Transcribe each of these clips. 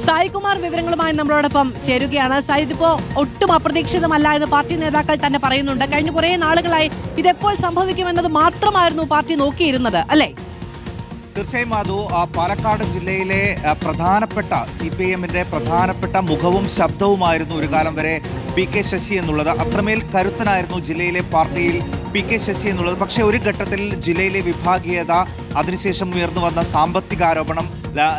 സായികുമാർ വിവരങ്ങളുമായി നമ്മളോടൊപ്പം ചേരുകയാണ്. സായിദ്, ഇപ്പോ ഒട്ടും അപ്രതീക്ഷിതമല്ല എന്ന് പാർട്ടി നേതാക്കൾ തന്നെ പറയുന്നുണ്ട്. കഴിഞ്ഞ കുറെ നാളുകളായി ഇതെപ്പോൾ സംഭവിക്കുമെന്നത് മാത്രമായിരുന്നു പാർട്ടി നോക്കിയിരുന്നത്, അല്ലേ? തീർച്ചയായും മാധു, പാലക്കാട് ജില്ലയിലെ പ്രധാനപ്പെട്ട CPIMന്റെ പ്രധാനപ്പെട്ട മുഖവും ശബ്ദവുമായിരുന്നു ഒരു കാലം വരെ PK ശശി എന്നുള്ളത്. അത്രമേൽ കരുത്തനായിരുന്നു ജില്ലയിലെ പാർട്ടിയിൽ PK ശശി എന്നുള്ളത്. പക്ഷേ ഒരു ഘട്ടത്തിൽ ജില്ലയിലെ വിഭാഗീയത, അതിനുശേഷം ഉയർന്നു വന്ന സാമ്പത്തിക ആരോപണം,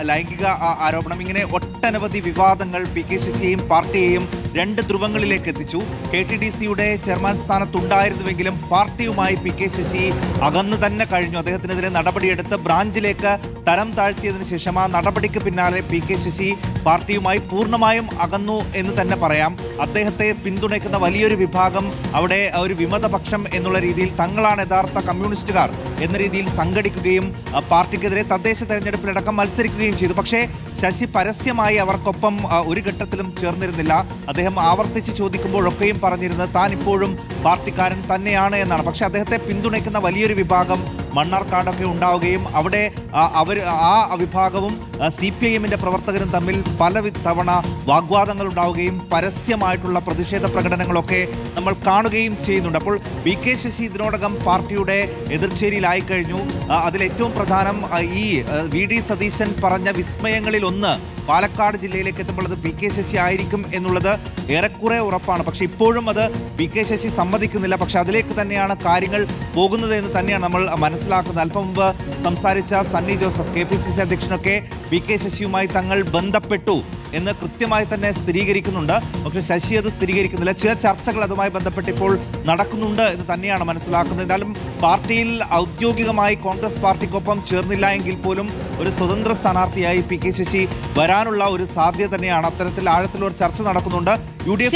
ലൈംഗിക ആരോപണം, ഇങ്ങനെ ഒട്ടനവധി വിവാദങ്ങൾ PK ശശിയെയും പാർട്ടിയെയും രണ്ട് ധ്രുവങ്ങളിലേക്ക് എത്തിച്ചു. KTDCയുടെ ചെയർമാൻ സ്ഥാനത്തുണ്ടായിരുന്നുവെങ്കിലും പാർട്ടിയുമായി PK ശശി അകന്നു തന്നെ കഴിഞ്ഞു. അദ്ദേഹത്തിനെതിരെ നടപടിയെടുത്ത് ബ്രാഞ്ചിലേക്ക് തരം താഴ്ത്തിയതിനു ശേഷം ആ നടപടിക്ക് പിന്നാലെ PK ശശി പാർട്ടിയുമായി പൂർണ്ണമായും അകന്നു എന്ന് തന്നെ പറയാം. അദ്ദേഹത്തെ പിന്തുണയ്ക്കുന്ന വലിയൊരു വിഭാഗം അവിടെ ഒരു വിമതപക്ഷം എന്നുള്ള രീതിയിൽ തങ്ങളാണ് യഥാർത്ഥ കമ്മ്യൂണിസ്റ്റുകാർ എന്ന രീതിയിൽ സംഘടിക്കുകയും പാർട്ടിക്കെതിരെ തദ്ദേശ തെരഞ്ഞെടുപ്പിലടക്കം മത്സരിക്കുകയും ചെയ്തു. പക്ഷേ ശശി പരസ്യമായി അവർക്കൊപ്പം ഒരു ഘട്ടത്തിലും ചേർന്നിരുന്നില്ല. അദ്ദേഹം ആവർത്തിച്ച് ചോദിക്കുമ്പോഴൊക്കെയും പറഞ്ഞിരുന്നത് താൻ ഇപ്പോഴും പാർട്ടിക്കാരൻ തന്നെയാണ് എന്നാണ്. പക്ഷെ അദ്ദേഹത്തെ പിന്തുണയ്ക്കുന്ന വലിയൊരു വിഭാഗം മണ്ണാർക്കാടൊക്കെ ഉണ്ടാവുകയും അവിടെ ആ വിഭാഗവും CPIMന്റെ പ്രവർത്തകരും തമ്മിൽ പല തവണ വാഗ്വാദങ്ങൾ ഉണ്ടാവുകയും പരസ്യമായിട്ടുള്ള പ്രതിഷേധ പ്രകടനങ്ങളൊക്കെ നമ്മൾ കാണുകയും ചെയ്യുന്നുണ്ട്. അപ്പോൾ PK ശശി ഇതിനോടകം പാർട്ടിയുടെ എതിർചേരിയിലായി കഴിഞ്ഞു. അതിലേറ്റവും പ്രധാനം ഈ VD സതീശൻ പറഞ്ഞ വിസ്മയങ്ങളിൽ ഒന്ന് പാലക്കാട് ജില്ലയിലേക്ക് എത്തുമ്പോൾ അത് PK ശശി ആയിരിക്കും എന്നുള്ളത് ഏറെക്കുറെ ഉറപ്പാണ്. പക്ഷെ ഇപ്പോഴും അത് PK ശശി സമ്മതിക്കുന്നില്ല. പക്ഷെ അതിലേക്ക് തന്നെയാണ് കാര്യങ്ങൾ പോകുന്നത് എന്ന് തന്നെയാണ് നമ്മൾ മനസ്സിലാക്കുന്നത്. അല്പം മുമ്പ് സംസാരിച്ച സണ്ണി ജോസഫ്, KPCC അധ്യക്ഷനൊക്കെ PK ശശിയുമായി തങ്ങൾ ബന്ധപ്പെട്ടു എന്ന് കൃത്യമായി തന്നെ സ്ഥിരീകരിക്കുന്നുണ്ട്. പക്ഷേ ശശി അത് സ്ഥിരീകരിക്കുന്നില്ല. ചില ചർച്ചകൾ അതുമായി ബന്ധപ്പെട്ട് ഇപ്പോൾ നടക്കുന്നുണ്ട് എന്ന് തന്നെയാണ് മനസ്സിലാക്കുന്നത്. എന്നാലും പാർട്ടിയിൽ ഔദ്യോഗികമായി കോൺഗ്രസ് പാർട്ടിക്കൊപ്പം ചേർന്നില്ല എങ്കിൽ പോലും ഒരു സ്വതന്ത്ര സ്ഥാനാർത്ഥിയായി PK ശശി വരാനുള്ള ഒരു സാധ്യത തന്നെയാണ്. അത്തരത്തിൽ ആഴത്തിലുള്ള ചർച്ച നടക്കുന്നുണ്ട്. UDF